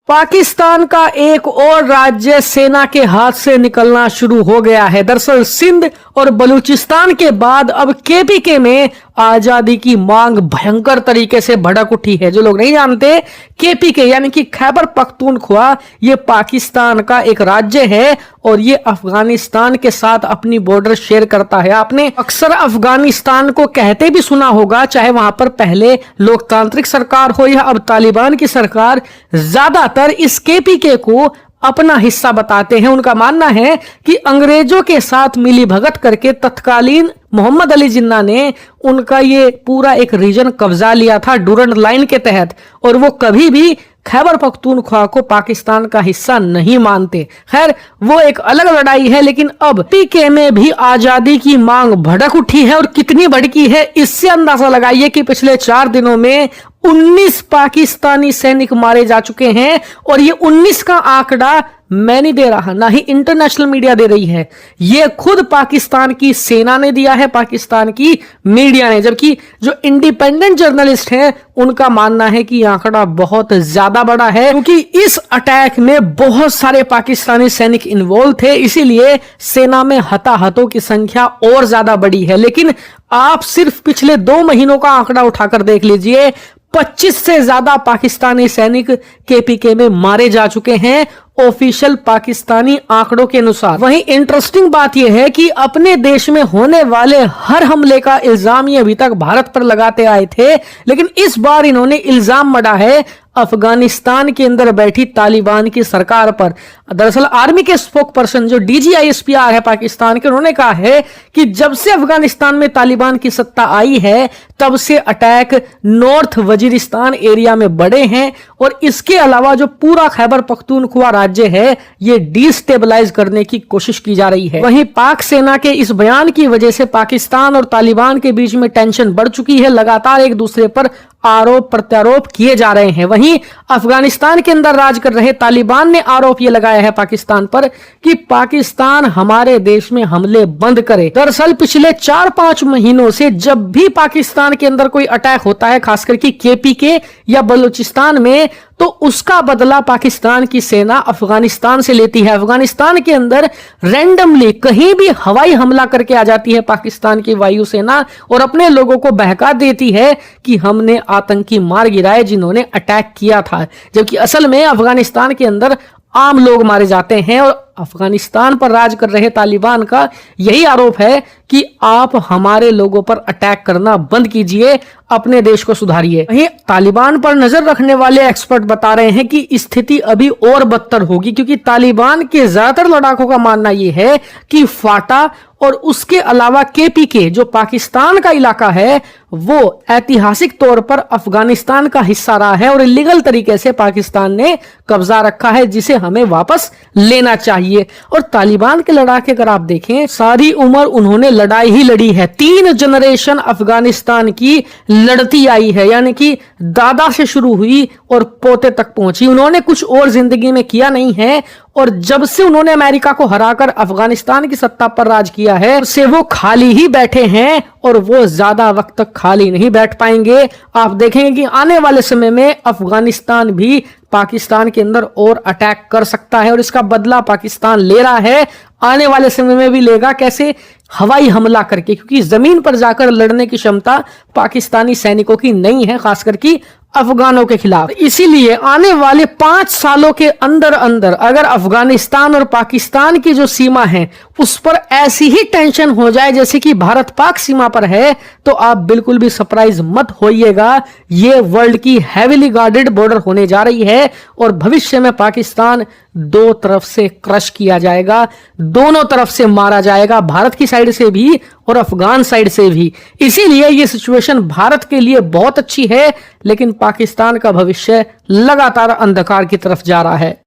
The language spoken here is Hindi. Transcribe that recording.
पाकिस्तान का एक और राज्य सेना के हाथ से निकलना शुरू हो गया है। दरअसल सिंध और बलूचिस्तान के बाद अब केपीके में आजादी की मांग भयंकर तरीके से भड़क उठी है। जो लोग नहीं जानते, केपीके यानी कि खैबर पख्तूनख्वा ये पाकिस्तान का एक राज्य है और ये अफगानिस्तान के साथ अपनी बॉर्डर शेयर करता है। आपने अक्सर अफगानिस्तान को कहते भी सुना होगा, चाहे वहां पर पहले लोकतांत्रिक सरकार हो या अब तालिबान की सरकार, ज्यादातर इस केपीके को अपना हिस्सा बताते हैं। उनका मानना है कि अंग्रेजों के साथ मिली भगत करके तत्कालीन मोहम्मद अली जिन्ना ने उनका ये पूरा एक रीजन कब्जा लिया था डूरंड लाइन के तहत, और वो कभी भी खैबर पख्तूनख्वा को पाकिस्तान का हिस्सा नहीं मानते। खैर, वो एक अलग लड़ाई है, लेकिन अब पीके में भी आजादी की मांग भड़क उठी है। और कितनी भड़की है, इससे अंदाजा लगाइए कि पिछले 4 दिनों में 19 पाकिस्तानी सैनिक मारे जा चुके हैं। और ये 19 का आंकड़ा मैं नहीं दे रहा, ना ही इंटरनेशनल मीडिया दे रही है, ये खुद पाकिस्तान की सेना ने दिया है, पाकिस्तान की मीडिया ने। जबकि जो इंडिपेंडेंट जर्नलिस्ट हैं उनका मानना है कि आंकड़ा बहुत ज्यादा बड़ा है, क्योंकि इस अटैक में बहुत सारे पाकिस्तानी सैनिक इन्वॉल्व थे, इसीलिए सेना में हताहतों की संख्या और ज्यादा बड़ी है। लेकिन आप सिर्फ पिछले 2 महीनों का आंकड़ा उठाकर देख लीजिए, 25 से ज्यादा पाकिस्तानी सैनिक केपीके में मारे जा चुके हैं ऑफिशियल पाकिस्तानी आंकड़ों के अनुसार। वहीं इंटरेस्टिंग बात यह है कि अपने देश में होने वाले हर हमले का इल्जाम ये अभी तक भारत पर लगाते आए थे, लेकिन इस बार इन्होंने इल्जाम मढ़ा है अफगानिस्तान के अंदर बैठी तालिबान की सरकार पर। दरअसल आर्मी के स्पोक पर्सन जो DGISPR है पाकिस्तान के, उन्होंने कहा है कि जब से अफगानिस्तान में तालिबान की सत्ता आई है तब से अटैक नॉर्थ वजीरिस्तान एरिया में बढ़े हैं, और इसके अलावा जो पूरा खैबर पख्तूनख्वा राज्य है ये डिस्टेबलाइज करने की कोशिश की जा रही है। वहीं पाक सेना के इस बयान की वजह से पाकिस्तान और तालिबान के बीच में टेंशन बढ़ चुकी है, लगातार एक दूसरे पर आरोप प्रत्यारोप किए जा रहे हैं। वहीं अफगानिस्तान के अंदर राज कर रहे तालिबान ने आरोप यह लगाया है पाकिस्तान पर कि पाकिस्तान हमारे देश में हमले बंद करे। दरअसल पिछले 4-5 महीनों से जब भी पाकिस्तान के अंदर कोई अटैक होता है, खासकर कि केपीके या बलूचिस्तान में, तो उसका बदला पाकिस्तान की सेना अफगानिस्तान से लेती है। अफगानिस्तान के अंदर रैंडमली कहीं भी हवाई हमला करके आ जाती है पाकिस्तान की वायुसेना और अपने लोगों को बहका देती है कि हमने आतंकी मार गिराए जिन्होंने अटैक किया था, जबकि असल में अफगानिस्तान के अंदर आम लोग मारे जाते हैं। और अफगानिस्तान पर राज कर रहे तालिबान का यही आरोप है कि आप हमारे लोगों पर अटैक करना बंद कीजिए, अपने देश को सुधारिए। वहीं तालिबान पर नजर रखने वाले एक्सपर्ट बता रहे हैं कि स्थिति अभी और बदतर होगी, क्योंकि तालिबान के ज्यादातर लड़ाकों का मानना यह है कि फाटा और उसके अलावा केपीके जो पाकिस्तान का इलाका है वो ऐतिहासिक तौर पर अफगानिस्तान का हिस्सा रहा है और इलीगल तरीके से पाकिस्तान ने कब्जा रखा है, जिसे हमें वापस लेना चाहिए। और तालिबान के लड़ाके अगर आप देखें, सारी उम्र उन्होंने लड़ाई ही लड़ी है। 3 जनरेशन अफगानिस्तान की लड़ती आई है, यानी कि दादा से शुरू हुई और पोते तक पहुंची। उन्होंने कुछ और जिंदगी में किया नहीं है, और जब से उन्होंने अमेरिका को हराकर अफगानिस्तान की सत्ता पर राज किया है, उससे वो खाली ही बैठे हैं और वो ज्यादा वक्त तक खाली नहीं बैठ पाएंगे। आप देखेंगे कि आने वाले समय में अफगानिस्तान भी पाकिस्तान के अंदर और अटैक कर सकता है, और इसका बदला पाकिस्तान ले रहा है, आने वाले समय में भी लेगा। कैसे? हवाई हमला करके, क्योंकि जमीन पर जाकर लड़ने की क्षमता पाकिस्तानी सैनिकों की नहीं है, खासकर की अफगानों के खिलाफ। इसीलिए आने वाले 5 सालों के अंदर अंदर अगर अफगानिस्तान और पाकिस्तान की जो सीमा है उस पर ऐसी ही टेंशन हो जाए जैसे कि भारत पाक सीमा पर है, तो आप बिल्कुल भी सरप्राइज मत होइएगा। ये वर्ल्ड की हैवीली गार्डेड बॉर्डर होने जा रही है और भविष्य में पाकिस्तान 2 तरफ से क्रश किया जाएगा, दोनों तरफ से मारा जाएगा, भारत की साइड से भी और अफगान साइड से भी। इसीलिए ये सिचुएशन भारत के लिए बहुत अच्छी है, लेकिन पाकिस्तान का भविष्य लगातार अंधकार की तरफ जा रहा है।